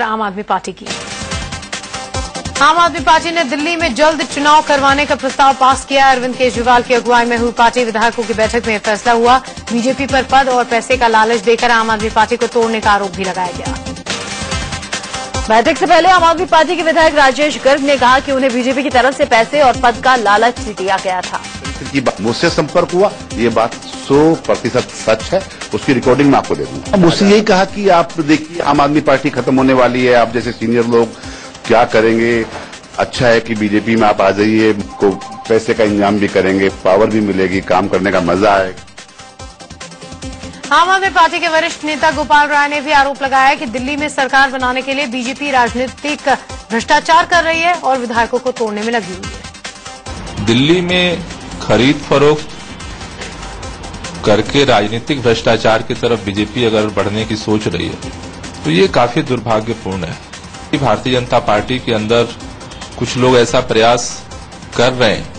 आम आदमी पार्टी की। आम आदमी पार्टी ने दिल्ली में जल्द चुनाव करवाने का प्रस्ताव पास किया। अरविंद केजरीवाल की अगुवाई में हुई पार्टी विधायकों की बैठक में फैसला हुआ। बीजेपी पर पद और पैसे का लालच देकर आम आदमी पार्टी को तोड़ने का आरोप भी लगाया गया। बैठक से पहले आम आदमी पार्टी के विधायक राजेश गर्ग ने कहा कि उन्हें बीजेपी की तरफ से पैसे और पद का लालच दिया गया था। मुझसे संपर्क हुआ, ये बात 100% सच है। उसकी रिकॉर्डिंग मैं आपको दे दूंगा। मुझसे यही कहा कि आप देखिए, आम आदमी पार्टी खत्म होने वाली है, आप जैसे सीनियर लोग क्या करेंगे, अच्छा है कि बीजेपी में आप आ जाइए, को पैसे का इंतजाम भी करेंगे, पावर भी मिलेगी, काम करने का मजा आएगा। आम आदमी पार्टी के वरिष्ठ नेता गोपाल राय ने भी आरोप लगाया कि दिल्ली में सरकार बनाने के लिए बीजेपी राजनीतिक भ्रष्टाचार कर रही है और विधायकों को तोड़ने में लगी हुई है। दिल्ली में खरीद फरोख्त करके राजनीतिक भ्रष्टाचार की तरफ बीजेपी अगर बढ़ने की सोच रही है तो ये काफी दुर्भाग्यपूर्ण है। भारतीय जनता पार्टी के अंदर कुछ लोग ऐसा प्रयास कर रहे हैं।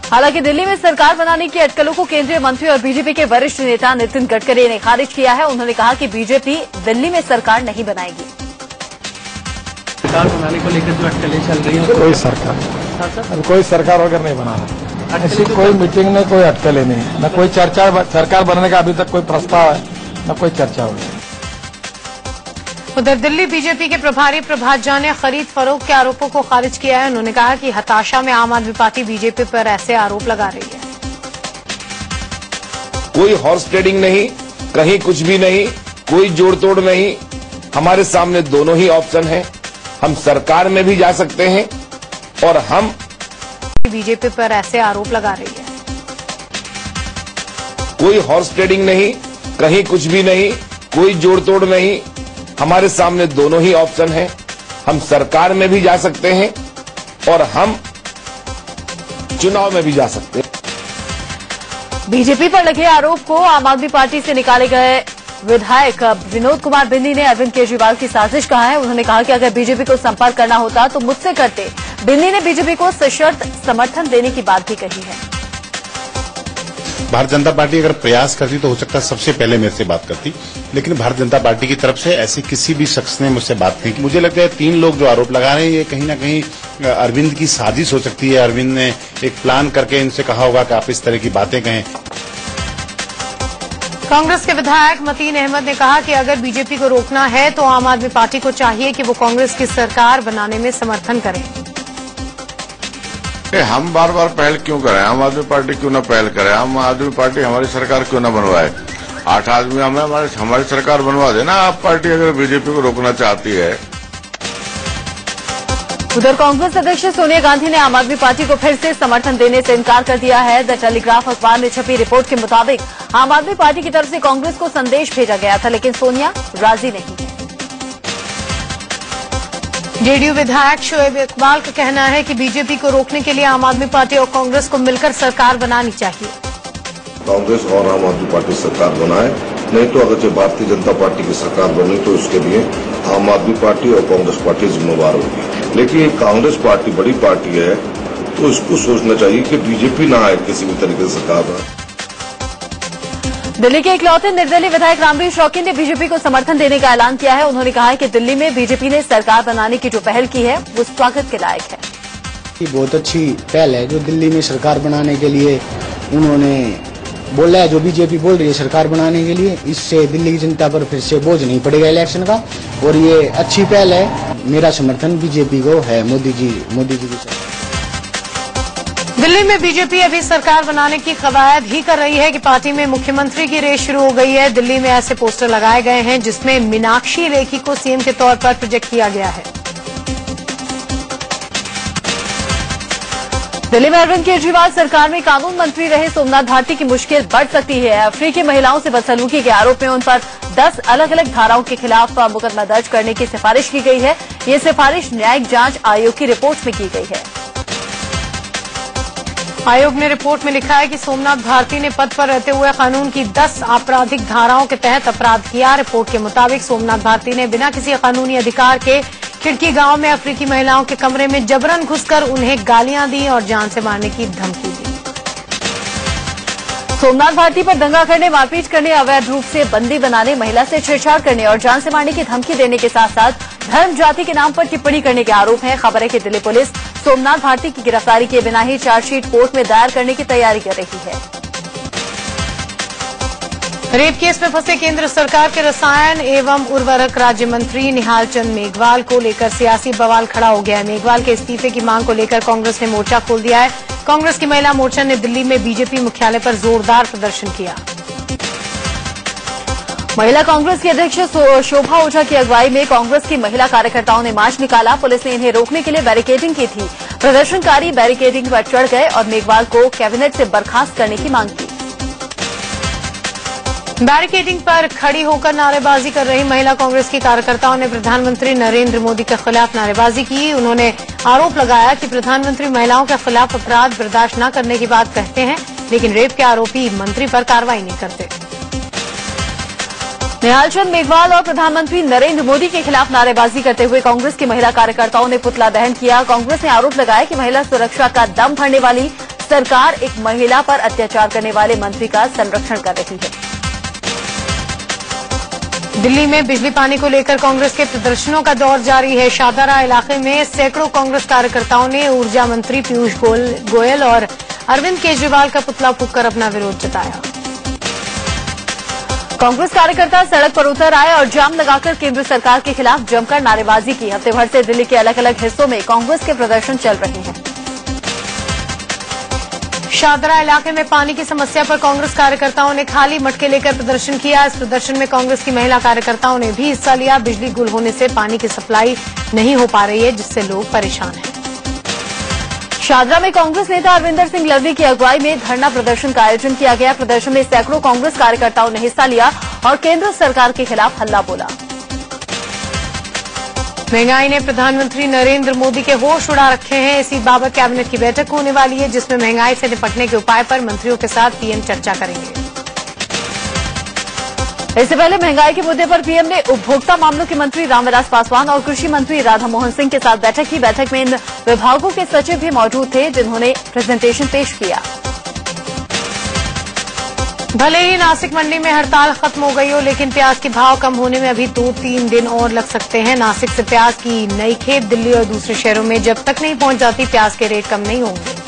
हालांकि दिल्ली में सरकार बनाने की अटकलों को केंद्रीय मंत्री और बीजेपी के वरिष्ठ नेता नितिन गडकरी ने खारिज किया है। उन्होंने कहा कि बीजेपी दिल्ली में सरकार नहीं बनाएगी। सरकार बनाने को लेकर जो अटकलें चल रही हैं, कोई सरकार वगैरह नहीं बना रहा। ऐसी कोई मीटिंग में कोई अटकलें नहीं, न कोई चर्चा। सरकार बनने का अभी तक कोई प्रस्ताव है, न कोई चर्चा हुई। उधर दिल्ली बीजेपी के प्रभारी प्रभात झा ने खरीद फरोख्त के आरोपों को खारिज किया है। उन्होंने कहा कि हताशा में आम आदमी पार्टी बीजेपी पर ऐसे आरोप लगा रही है। कोई हॉर्स ट्रेडिंग नहीं, कहीं कुछ भी नहीं, कोई जोड़ तोड़ नहीं। हमारे सामने दोनों ही ऑप्शन हैं। हम सरकार में भी जा सकते हैं और हम बीजेपी पर ऐसे आरोप लगा रही है। कोई हॉर्स ट्रेडिंग नहीं, कहीं कुछ भी नहीं, कोई जोड़ तोड़ नहीं। हमारे सामने दोनों ही ऑप्शन हैं। हम सरकार में भी जा सकते हैं और हम चुनाव में भी जा सकते हैं। बीजेपी पर लगे आरोप को आम आदमी पार्टी से निकाले गए विधायक विनोद कुमार बिंदी ने अरविंद केजरीवाल की साजिश कहा है। उन्होंने कहा कि अगर बीजेपी को संपर्क करना होता तो मुझसे करते। बिंदी ने बीजेपी को सशर्त समर्थन देने की बात भी कही है। भारतीय जनता पार्टी अगर प्रयास करती तो हो सकता है सबसे पहले मेरे से बात करती, लेकिन भारतीय जनता पार्टी की तरफ से ऐसे किसी भी शख्स ने मुझसे बात नहीं की। मुझे लगता है 3 लोग जो आरोप लगा रहे हैं, ये कहीं ना कहीं अरविंद की साजिश हो सकती है। अरविंद ने एक प्लान करके इनसे कहा होगा कि आप इस तरह की बातें कहें। कांग्रेस के विधायक मतीन अहमद ने कहा कि अगर बीजेपी को रोकना है तो आम आदमी पार्टी को चाहिए कि वो कांग्रेस की सरकार बनाने में समर्थन करें। हम बार बार पहल क्यों करें? आम आदमी पार्टी क्यों ना पहल करे? आम आदमी पार्टी हमारी सरकार क्यों ना बनवाए? 8 आदमी हमारी सरकार बनवा देना। आप पार्टी अगर बीजेपी को रोकना चाहती है। उधर कांग्रेस अध्यक्ष सोनिया गांधी ने आम आदमी पार्टी को फिर से समर्थन देने से इनकार कर दिया है। द टेलीग्राफ अखबार में छपी रिपोर्ट के मुताबिक आम आदमी पार्टी की तरफ से कांग्रेस को संदेश भेजा गया था, लेकिन सोनिया राजी नहीं है। जेडीयू विधायक शोएब इकबाल का कहना है कि बीजेपी को रोकने के लिए आम आदमी पार्टी और कांग्रेस को मिलकर सरकार बनानी चाहिए। कांग्रेस और आम आदमी पार्टी सरकार बनाए, नहीं तो अगर जब भारतीय जनता पार्टी की सरकार बनी तो उसके लिए आम आदमी पार्टी और कांग्रेस पार्टी जिम्मेवार होगी। लेकिन कांग्रेस पार्टी बड़ी पार्टी है तो इसको सोचना चाहिए कि बीजेपी ना आए किसी भी तरीके से सरकार बनाए। दिल्ली के इकलौते निर्दलीय विधायक रामवीर शौकीन ने बीजेपी को समर्थन देने का ऐलान किया है। उन्होंने कहा है कि दिल्ली में बीजेपी ने सरकार बनाने की जो पहल की है वो स्वागत के लायक है। ये बहुत अच्छी पहल है जो दिल्ली में सरकार बनाने के लिए उन्होंने बोला है। जो बीजेपी बोल रही है सरकार बनाने के लिए, इससे दिल्ली की जनता पर फिर से बोझ नहीं पड़ेगा इलेक्शन का, और ये अच्छी पहल है। मेरा समर्थन बीजेपी को है, मोदी जी की। दिल्ली में बीजेपी अभी सरकार बनाने की कवायद ही कर रही है कि पार्टी में मुख्यमंत्री की रेस शुरू हो गई है। दिल्ली में ऐसे पोस्टर लगाए गए हैं जिसमें मीनाक्षी लेखी को सीएम के तौर पर प्रोजेक्ट किया गया है। दिल्ली में अरविंद केजरीवाल सरकार में कानून मंत्री रहे सोमनाथ भारती की मुश्किल बढ़ सकती है। अफ्रीकी महिलाओं से बदसलूकी के आरोप में उन पर 10 अलग अलग धाराओं के खिलाफ मुकदमा दर्ज करने की सिफारिश की गई है। ये सिफारिश न्यायिक जांच आयोग की रिपोर्ट में की गई है। आयोग ने रिपोर्ट में लिखा है कि सोमनाथ भारती ने पद पर रहते हुए कानून की 10 आपराधिक धाराओं के तहत अपराध किया। रिपोर्ट के मुताबिक सोमनाथ भारती ने बिना किसी कानूनी अधिकार के खिड़की गांव में अफ्रीकी महिलाओं के कमरे में जबरन घुसकर उन्हें गालियां दी और जान से मारने की धमकी दी। सोमनाथ भारती पर दंगा करने, मारपीट करने, अवैध रूप से बंदी बनाने, महिला से छेड़छाड़ करने और जान से मारने की धमकी देने के साथ साथ धर्म जाति के नाम पर टिप्पणी करने के आरोप हैं। खबर है कि दिल्ली पुलिस सोमनाथ भारती की गिरफ्तारी किए बिना ही चार्जशीट कोर्ट में दायर करने की तैयारी कर रही है। रेप केस में फंसे केंद्र सरकार के रसायन एवं उर्वरक राज्य मंत्री निहाल चंद मेघवाल को लेकर सियासी बवाल खड़ा हो गया है। मेघवाल के इस्तीफे की मांग को लेकर कांग्रेस ने मोर्चा खोल दिया है। कांग्रेस की महिला मोर्चा ने दिल्ली में बीजेपी मुख्यालय पर जोरदार प्रदर्शन किया। महिला कांग्रेस की अध्यक्ष शोभा ओझा की अगुवाई में कांग्रेस की महिला कार्यकर्ताओं ने मार्च निकाला। पुलिस ने इन्हें रोकने के लिए बैरिकेडिंग की थी। प्रदर्शनकारी बैरिकेडिंग पर चढ़ गए और मेघवाल को कैबिनेट से बर्खास्त करने की मांग की। बैरिकेडिंग पर खड़ी होकर नारेबाजी कर रही महिला कांग्रेस की कार्यकर्ताओं ने प्रधानमंत्री नरेंद्र मोदी के खिलाफ नारेबाजी की। उन्होंने आरोप लगाया कि प्रधानमंत्री महिलाओं के खिलाफ अपराध बर्दाश्त न करने की बात कहते हैं, लेकिन रेप के आरोपी मंत्री पर कार्रवाई नहीं करते। निहाल चंद मेघवाल और प्रधानमंत्री नरेंद्र मोदी के खिलाफ नारेबाजी करते हुए कांग्रेस की महिला कार्यकर्ताओं ने पुतला दहन किया। कांग्रेस ने आरोप लगाया कि महिला सुरक्षा का दम भरने वाली सरकार एक महिला पर अत्याचार करने वाले मंत्री का संरक्षण कर रही है। दिल्ली में बिजली पानी को लेकर कांग्रेस के प्रदर्शनों का दौर जारी है। शाहदरा इलाके में सैकड़ों कांग्रेस कार्यकर्ताओं ने ऊर्जा मंत्री पीयूष गोयल और अरविंद केजरीवाल का पुतला फूंककर अपना विरोध जताया। कांग्रेस कार्यकर्ता सड़क पर उतर आए और जाम लगाकर केंद्र सरकार के खिलाफ जमकर नारेबाजी की। हफ्ते भर से दिल्ली के अलग अलग हिस्सों में कांग्रेस के प्रदर्शन चल रहे हैं। शाहदरा इलाके में पानी की समस्या पर कांग्रेस कार्यकर्ताओं ने खाली मटके लेकर प्रदर्शन किया। इस प्रदर्शन में कांग्रेस की महिला कार्यकर्ताओं ने भी हिस्सा लिया। बिजली गुल होने से पानी की सप्लाई नहीं हो पा रही है, जिससे लोग परेशान हैं। शाहदरा में कांग्रेस नेता अरविंदर सिंह लवरी की अगुवाई में धरना प्रदर्शन का आयोजन किया गया। प्रदर्शन में सैकड़ों कांग्रेस कार्यकर्ताओं ने हिस्सा लिया और केंद्र सरकार के खिलाफ हल्ला बोला। महंगाई ने प्रधानमंत्री नरेंद्र मोदी के होश उड़ा रखे हैं। इसी बाबत कैबिनेट की बैठक होने वाली है, जिसमें महंगाई से निपटने के उपाय पर मंत्रियों के साथ पीएम चर्चा करेंगे। इससे पहले महंगाई के मुद्दे पर पीएम ने उपभोक्ता मामलों के मंत्री रामविलास पासवान और कृषि मंत्री राधा मोहन सिंह के साथ बैठक की। बैठक में इन विभागों के सचिव भी मौजूद थे, जिन्होंने प्रेजेंटेशन पेश किया। भले ही नासिक मंडी में हड़ताल खत्म हो गई हो, लेकिन प्याज के भाव कम होने में अभी 2-3 दिन और लग सकते हैं। नासिक से प्याज की नई खेप दिल्ली और दूसरे शहरों में जब तक नहीं पहुंच जाती, प्याज के रेट कम नहीं होंगे।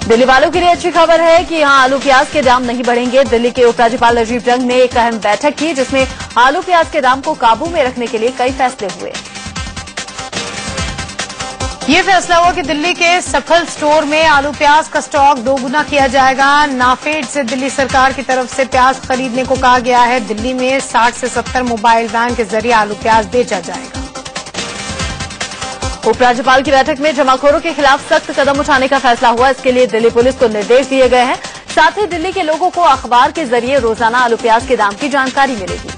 दिल्ली वालों के लिए अच्छी खबर है कि यहां आलू प्याज के दाम नहीं बढ़ेंगे। दिल्ली के उपराज्यपाल राजीव रंग ने एक अहम बैठक की, जिसमें आलू प्याज के दाम को काबू में रखने के लिए कई फैसले हुए। ये फैसला हुआ कि दिल्ली के सफल स्टोर में आलू प्याज का स्टॉक 2 गुना किया जाएगा। नाफेड से दिल्ली सरकार की तरफ से प्याज खरीदने को कहा गया है। दिल्ली में 60 से 70 मोबाइल वैन के जरिए आलू प्याज बेचा जाएगा। उपराज्यपाल की बैठक में जमाखोरों के खिलाफ सख्त कदम उठाने का फैसला हुआ। इसके लिए दिल्ली पुलिस को निर्देश दिए गए हैं। साथ ही दिल्ली के लोगों को अखबार के जरिए रोजाना आलू प्याज के दाम की जानकारी मिलेगी।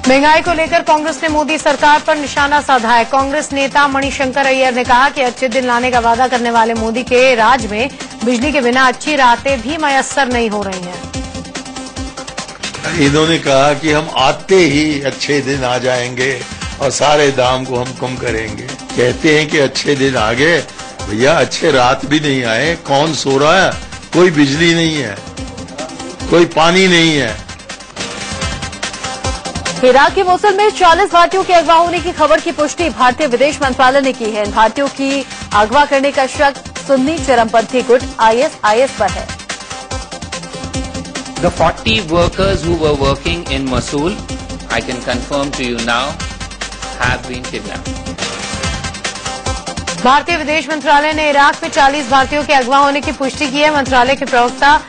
महंगाई को लेकर कांग्रेस ने मोदी सरकार पर निशाना साधा है। कांग्रेस नेता मणिशंकर अय्यर ने कहा कि अच्छे दिन लाने का वादा करने वाले मोदी के राज में बिजली के बिना अच्छी रातें भी मयस्सर नहीं हो रही हैं। इन्होंने कहा कि हम आते ही अच्छे दिन आ जाएंगे और सारे दाम को हम कम करेंगे। कहते हैं कि अच्छे दिन आ गए, भैया अच्छे रात भी नहीं आए। कौन सो रहा है? कोई बिजली नहीं है, कोई पानी नहीं है। इराक के मोसुल में 40 भारतीयों के अगवा होने की खबर की पुष्टि भारतीय विदेश मंत्रालय ने की है। इन भारतीयों की अगवा करने का शक सुन्नी चरमपंथी गुट ISIS पर है। The 40 workers who were working in Mosul, I can confirm to you now, have been kidnapped. भारतीय विदेश मंत्रालय ने इराक में 40 भारतीयों के अगवा होने की पुष्टि की है। मंत्रालय के प्रवक्ता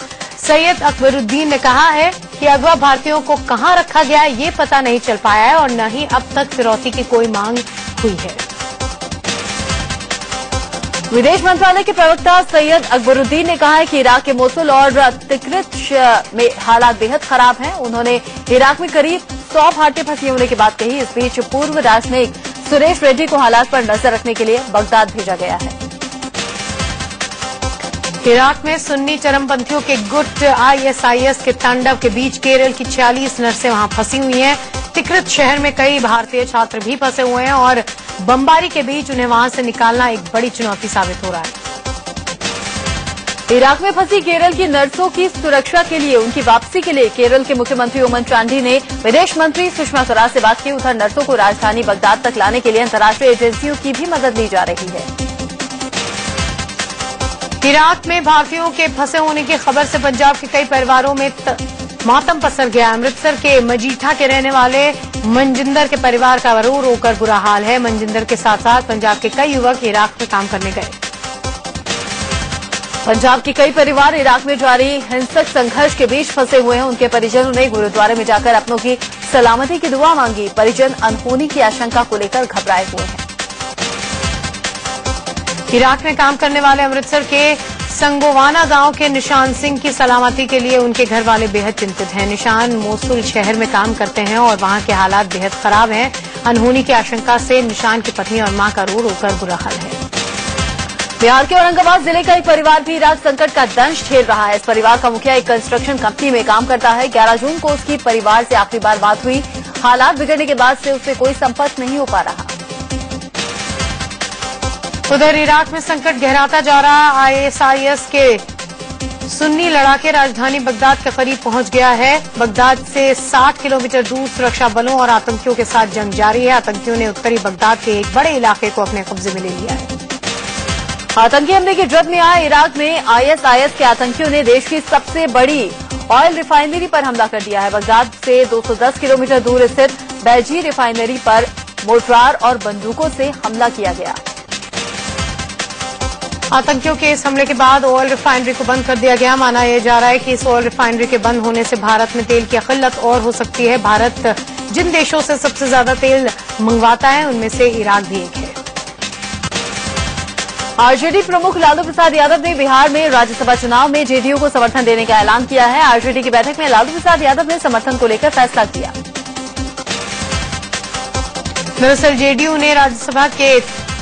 सैयद अकबरुद्दीन ने कहा है कि अगवा भारतीयों को कहां रखा गया ये पता नहीं चल पाया है और न ही अब तक फिरौती की कोई मांग हुई है। विदेश मंत्रालय के प्रवक्ता सैयद अकबरुद्दीन ने कहा है कि इराक के मोसुल और तिक्रित में हालात बेहद खराब हैं। उन्होंने इराक में करीब 100 भारतीय फंसे होने की बात कही। इस बीच पूर्व राजनयिक सुरेश रेड्डी को हालात पर नजर रखने के लिए बगदाद भेजा गया है। इराक में सुन्नी चरमपंथियों के गुट ISIS के तांडव के बीच केरल की 46 नर्सें वहां फंसी हुई हैं। तिक्रित शहर में कई भारतीय छात्र भी फंसे हुए हैं और बमबारी के बीच उन्हें वहां से निकालना एक बड़ी चुनौती साबित हो रहा है। इराक में फंसी केरल की नर्सों की सुरक्षा के लिए उनकी वापसी के लिए केरल के मुख्यमंत्री ओमन चांडी ने विदेश मंत्री सुषमा स्वराज से बात की। उधर नर्सों को राजधानी बगदाद तक लाने के लिए अंतर्राष्ट्रीय एजेंसियों की भी मदद ली जा रही है। इराक में भारतीयों के फंसे होने की खबर से पंजाब के कई परिवारों में मातम पसर गया। अमृतसर के मजीठा के रहने वाले मनजिंदर के परिवार का रो रो कर बुरा हाल है। मनजिंदर के साथ साथ पंजाब के कई युवक इराक में काम करने गए। पंजाब के कई परिवार इराक में जारी हिंसक संघर्ष के बीच फंसे हुए हैं। उनके परिजनों ने गुरुद्वारे में जाकर अपनों की सलामती की दुआ मांगी। परिजन अनहोनी की आशंका को लेकर घबराए हुए हैं। इराक में काम करने वाले अमृतसर के संगोवाना गांव के निशान सिंह की सलामती के लिए उनके घर वाले बेहद चिंतित हैं। निशान मोसुल शहर में काम करते हैं और वहां के हालात बेहद खराब हैं। अनहोनी की आशंका से निशान की पत्नी और मां का रो रो कर बुरा हाल है। बिहार के औरंगाबाद जिले का एक परिवार भी इराक संकट का दंश झेल रहा है। इस परिवार का मुखिया एक कंस्ट्रक्शन कंपनी में काम करता है। 11 जून को उसकी परिवार से आखिरी बार बात हुई। हालात बिगड़ने के बाद से उससे कोई संपर्क नहीं हो पा रहा। उधर इराक में संकट गहराता जा रहा। आईएसआईएस के सुन्नी लड़ाके राजधानी बगदाद के करीब पहुंच गया है। बगदाद से 60 किलोमीटर दूर सुरक्षा बलों और आतंकियों के साथ जंग जारी है। आतंकियों ने उत्तरी बगदाद के एक बड़े इलाके को अपने कब्जे में ले लिया है। आतंकी हमले की जद में आए इराक में आईएसआईएस के आतंकियों ने देश की सबसे बड़ी ऑयल रिफाइनरी पर हमला कर दिया है। बगदाद से 210 किलोमीटर दूर स्थित बैजी रिफाइनरी पर मोर्टार और बंदूकों से हमला किया गया। आतंकियों के इस हमले के बाद ऑयल रिफाइनरी को बंद कर दिया गया। माना यह जा रहा है कि इस ऑयल रिफाइनरी के बंद होने से भारत में तेल की किल्लत और हो सकती है। भारत जिन देशों से सबसे ज्यादा तेल मंगवाता है उनमें से इराक भी एक है। आरजेडी प्रमुख लालू प्रसाद यादव ने बिहार में राज्यसभा चुनाव में जेडीयू को समर्थन देने का ऐलान किया है। आरजेडी की बैठक में लालू प्रसाद यादव ने समर्थन को लेकर फैसला किया। दरअसल जेडीयू ने राज्यसभा के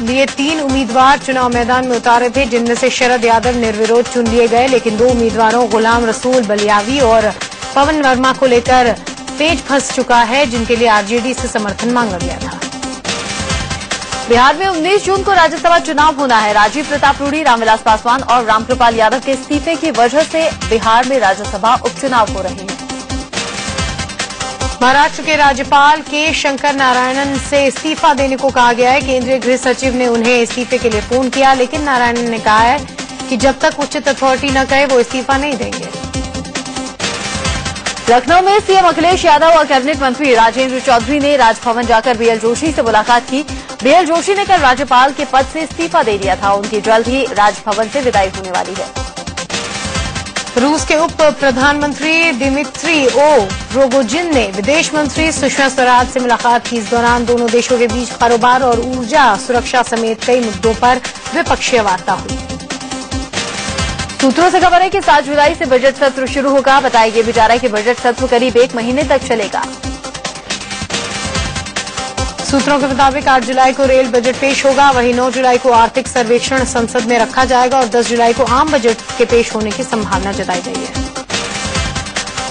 लिए 3 उम्मीदवार चुनाव मैदान में उतारे थे, जिनमें से शरद यादव निर्विरोध चुन लिए गए। लेकिन 2 उम्मीदवारों गुलाम रसूल बलियावी और पवन वर्मा को लेकर पेच फंस चुका है, जिनके लिए आरजेडी से समर्थन मांगा गया था। बिहार में 19 जून को राज्यसभा चुनाव होना है। राजीव प्रताप रूडी, रामविलास पासवान और रामकृपाल यादव के इस्तीफे की वजह से बिहार में राज्यसभा उपचुनाव हो रहे हैं। महाराष्ट्र के राज्यपाल के शंकर नारायणन से इस्तीफा देने को कहा गया है। केंद्रीय गृह सचिव ने उन्हें इस्तीफे के लिए फोन किया, लेकिन नारायणन ने कहा है कि जब तक उचित अथॉरिटी न कहे वो इस्तीफा नहीं देंगे। लखनऊ में सीएम अखिलेश यादव और कैबिनेट मंत्री राजेंद्र चौधरी ने राजभवन जाकर बीएल जोशी से मुलाकात की। बीएल जोशी ने कल राज्यपाल के पद से इस्तीफा दे दिया था। उनकी जल्द ही राजभवन से विदाई होने वाली है। रूस के उप प्रधानमंत्री दिमित्री रोगोजिन ने विदेश मंत्री सुषमा स्वराज से मुलाकात की। इस दौरान दोनों देशों के बीच कारोबार और ऊर्जा सुरक्षा समेत कई मुद्दों पर द्विपक्षीय वार्ता हुई। सूत्रों से खबर है कि 7 जुलाई से बजट सत्र शुरू होगा। बताया गया भी जा रहा है कि बजट सत्र करीब 1 महीने तक चलेगा। सूत्रों के मुताबिक 8 जुलाई को रेल बजट पेश होगा। वहीं 9 जुलाई को आर्थिक सर्वेक्षण संसद में रखा जाएगा और 10 जुलाई को आम बजट के पेश होने की संभावना जताई गई है।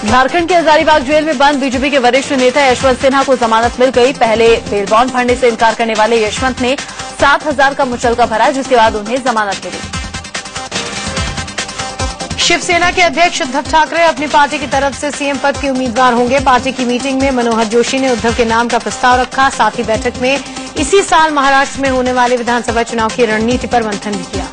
झारखंड के हजारीबाग जेल में बंद बीजेपी के वरिष्ठ नेता यशवंत सिन्हा को जमानत मिल गई। पहले बेल बॉन्ड भरने से इनकार करने वाले यशवंत ने 7,000 का मुचलका भरा, जिसके बाद उन्हें जमानत मिली। शिवसेना के अध्यक्ष उद्धव ठाकरे अपनी पार्टी की तरफ से सीएम पद के उम्मीदवार होंगे। पार्टी की मीटिंग में मनोहर जोशी ने उद्धव के नाम का प्रस्ताव रखा। साथ ही बैठक में इसी साल महाराष्ट्र में होने वाले विधानसभा चुनाव की रणनीति पर मंथन भी किया।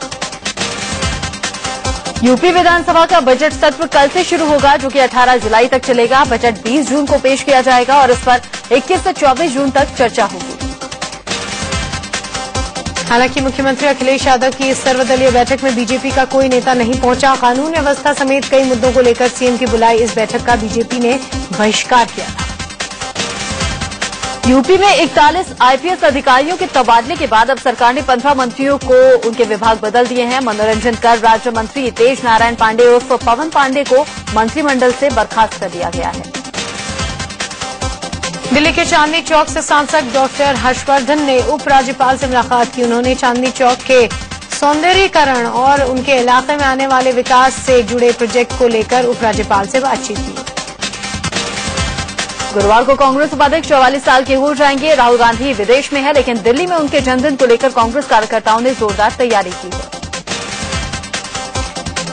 यूपी विधानसभा का बजट सत्र कल से शुरू होगा, जो कि 18 जुलाई तक चलेगा। बजट 20 जून को पेश किया जाएगा और इस पर 21 से 24 जून तक चर्चा होगी। हालांकि मुख्यमंत्री अखिलेश यादव की इस सर्वदलीय बैठक में बीजेपी का कोई नेता नहीं पहुंचा। कानून व्यवस्था समेत कई मुद्दों को लेकर सीएम की बुलाई इस बैठक का बीजेपी ने बहिष्कार किया था। यूपी में 41 आईपीएस अधिकारियों के तबादले के बाद अब सरकार ने 15 मंत्रियों को उनके विभाग बदल दिए हैं। मनोरंजन कर राज्य मंत्री तेज नारायण पांडे उर्फ पवन पांडे को मंत्रिमंडल से बर्खास्त कर दिया गया है। दिल्ली के चांदनी चौक से सांसद डॉक्टर हर्षवर्धन ने उपराज्यपाल से मुलाकात की। उन्होंने चांदनी चौक के सौंदर्यीकरण और उनके इलाके में आने वाले विकास से जुड़े प्रोजेक्ट को लेकर उपराज्यपाल से बातचीत की। गुरुवार को कांग्रेस उपाध्यक्ष 44 साल के हो जाएंगे। राहुल गांधी विदेश में है, लेकिन दिल्ली में उनके जन्मदिन को लेकर कांग्रेस कार्यकर्ताओं ने जोरदार तैयारी की है।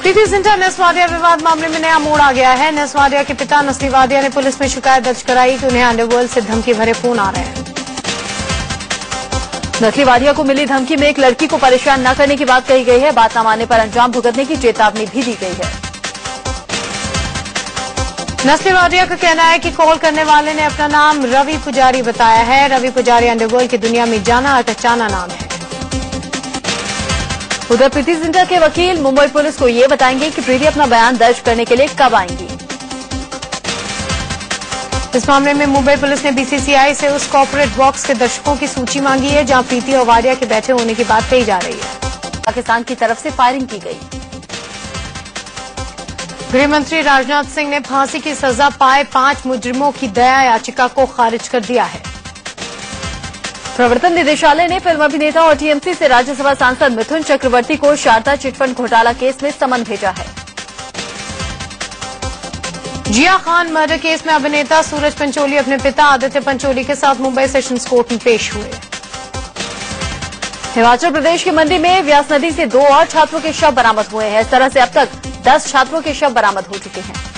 प्रीति जिंटा नस्ल वादिया विवाद मामले में नया मोड़ आ गया है। नस्ल वादिया के पिता नस्ली वादिया ने पुलिस में शिकायत दर्ज कराई कि उन्हें अंडरवर्ल्ड से धमकी भरे फोन आ रहे हैं। नस्ली वादिया को मिली धमकी में एक लड़की को परेशान न करने की बात कही गई है। बात न मानने पर अंजाम भुगतने की चेतावनी भी दी गई है। नस्ली वादिया का कहना है कि कॉल करने वाले ने अपना नाम रवि पुजारी बताया है। रवि पुजारी अंडरवर्ल्ड की दुनिया में जाना और पहचाना नाम है। उधर प्रीति जिंटा के वकील मुंबई पुलिस को ये बताएंगे कि प्रीति अपना बयान दर्ज करने के लिए कब आएंगी। इस मामले में मुंबई पुलिस ने बीसीसीआई से उस कॉर्पोरेट बॉक्स के दर्शकों की सूची मांगी है जहां प्रीति और वाडिया के बैठे होने की बात कही जा रही है। पाकिस्तान की तरफ से फायरिंग की गई। गृह मंत्री राजनाथ सिंह ने फांसी की सजा पाए 5 मुजरिमों की दया याचिका को खारिज कर दिया है। प्रवर्तन निदेशालय ने फिल्म अभिनेता और टीएमसी से राज्यसभा सांसद मिथुन चक्रवर्ती को शारदा चिटफंड घोटाला केस में समन भेजा है। जिया खान मर्डर केस में अभिनेता सूरज पंचोली अपने पिता आदित्य पंचोली के साथ मुंबई सेशंस कोर्ट में पेश हुए। हिमाचल प्रदेश की मंडी में व्यास नदी से 2 और छात्रों के शव बरामद हुए हैं। इस तरह से अब तक 10 छात्रों के शव बरामद हो चुके हैं।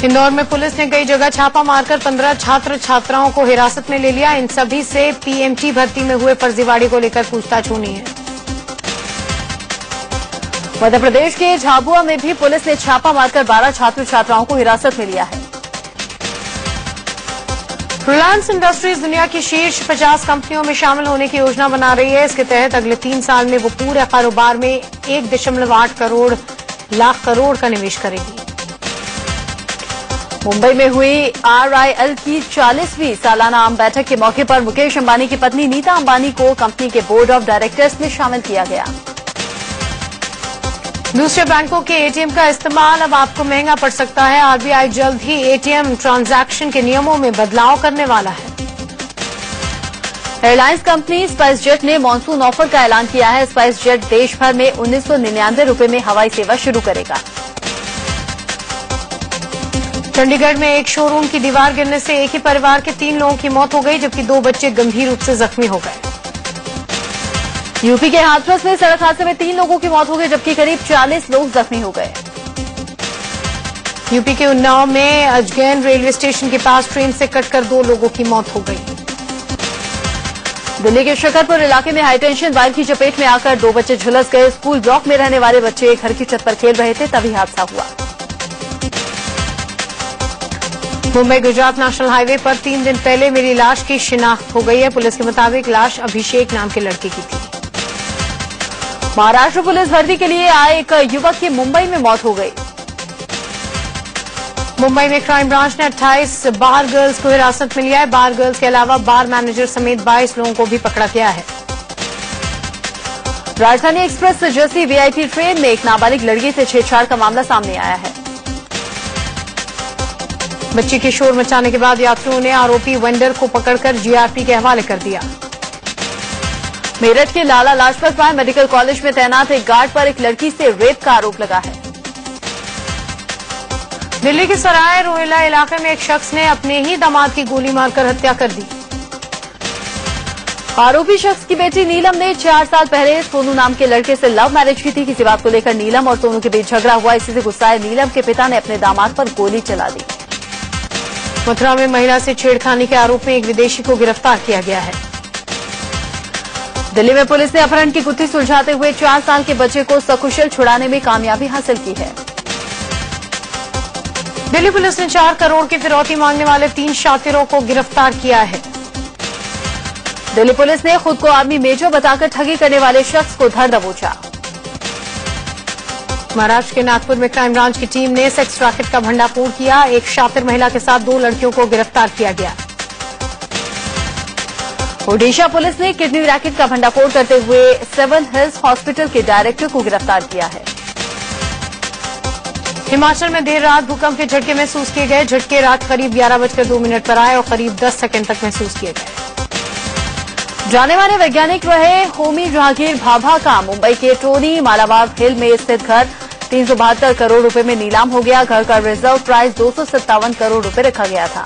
इंदौर में पुलिस ने कई जगह छापा मारकर 15 छात्र छात्राओं को हिरासत में ले लिया। इन सभी से पीएमटी भर्ती में हुए फर्जीवाड़े को लेकर पूछताछ होनी है। मध्य प्रदेश के झाबुआ में भी पुलिस ने छापा मारकर 12 छात्र छात्राओं को हिरासत में लिया है। रिलायंस इंडस्ट्रीज दुनिया की शीर्ष 50 कंपनियों में शामिल होने की योजना बना रही है। इसके तहत अगले 3 साल में वो पूरे कारोबार में 1.8 लाख करोड़ का निवेश करेगी। मुंबई में हुई आरआईएल की 40वीं सालाना आम बैठक के मौके पर मुकेश अंबानी की पत्नी नीता अंबानी को कंपनी के बोर्ड ऑफ डायरेक्टर्स में शामिल किया गया। दूसरे बैंकों के एटीएम का इस्तेमाल अब आपको महंगा पड़ सकता है। आरबीआई जल्द ही एटीएम ट्रांजैक्शन के नियमों में बदलाव करने वाला है। एयरलाइंस कंपनी स्पाइस जेट ने मानसून ऑफर का ऐलान किया है। स्पाइस जेट देश भर में 1999 रुपए में हवाई सेवा शुरू करेगा। चंडीगढ़ में एक शोरूम की दीवार गिरने से एक ही परिवार के 3 लोगों की मौत हो गई, जबकि 2 बच्चे गंभीर रूप से जख्मी हो गए। यूपी के हाथरस में सड़क हादसे में 3 लोगों की मौत हो गई, जबकि करीब 40 लोग जख्मी हो गए। यूपी के उन्नाव में अजगैन रेलवे स्टेशन के पास ट्रेन से कटकर 2 लोगों की मौत हो गई। दिल्ली के शकरपुर इलाके में हाईटेंशन वायर की चपेट में आकर 2 बच्चे झुलस गए। स्कूल ब्लॉक में रहने वाले बच्चे घर की छत पर खेल रहे थे, तभी हादसा हुआ। मुंबई गुजरात नेशनल हाईवे पर 3 दिन पहले मेरी लाश की शिनाख्त हो गई है। पुलिस के मुताबिक लाश अभिषेक नाम के लड़के की थी। महाराष्ट्र पुलिस भर्ती के लिए आए एक युवक की मुंबई में मौत हो गई। मुंबई में क्राइम ब्रांच ने 28 बार गर्ल्स को हिरासत में लिया है। बार गर्ल्स के अलावा बार मैनेजर समेत 22 लोगों को भी पकड़ा गया है। राजधानी एक्सप्रेस जैसी वीआईपी ट्रेन में एक नाबालिग लड़की से छेड़छाड़ का मामला सामने आया है। बच्ची के शोर मचाने के बाद यात्रियों ने आरोपी वेंडर को पकड़कर जीआरपी के हवाले कर दिया। मेरठ के लाला लाजपत राय मेडिकल कॉलेज में तैनात एक गार्ड पर एक लड़की से रेप का आरोप लगा है। दिल्ली के सराय रोहिला इलाके में एक शख्स ने अपने ही दामाद की गोली मारकर हत्या कर दी। आरोपी शख्स की बेटी नीलम ने 4 साल पहले सोनू नाम के लड़के से लव मैरिज की थी। किसी बात को लेकर नीलम और सोनू के बीच झगड़ा हुआ। इसी से गुस्साए नीलम के पिता ने अपने दामाद पर गोली चला दी। मथुरा में महिला से छेड़खानी के आरोप में एक विदेशी को गिरफ्तार किया गया है। दिल्ली में पुलिस ने अपहरण की गुत्थी सुलझाते हुए 4 साल के बच्चे को सकुशल छुड़ाने में कामयाबी हासिल की है। दिल्ली पुलिस ने 4 करोड़ की फिरौती मांगने वाले 3 शातिरों को गिरफ्तार किया है। दिल्ली पुलिस ने खुद को आर्मी मेजर बताकर ठगी करने वाले शख्स को धर दबोचा। महाराष्ट्र के नागपुर में क्राइम ब्रांच की टीम ने सेक्स रैकेट का भंडाफोड़ किया। एक शातिर महिला के साथ 2 लड़कियों को गिरफ्तार किया गया। ओडिशा पुलिस ने किडनी रैकेट का भंडाफोड़ करते हुए 7 हिल्स हॉस्पिटल के डायरेक्टर को गिरफ्तार किया है। हिमाचल में देर रात भूकंप के झटके महसूस किए गए। झटके रात करीब 11:02 पर आए और करीब 10 सेकंड तक महसूस किए गए। जाने माने वैज्ञानिक रहे होमी जहांगीर भाभा का मुंबई के टोनी मालाबार हिल में स्थित घर 372 करोड़ रुपए में नीलाम हो गया। घर का रिजर्व प्राइस 257 करोड़ रुपए रखा गया था।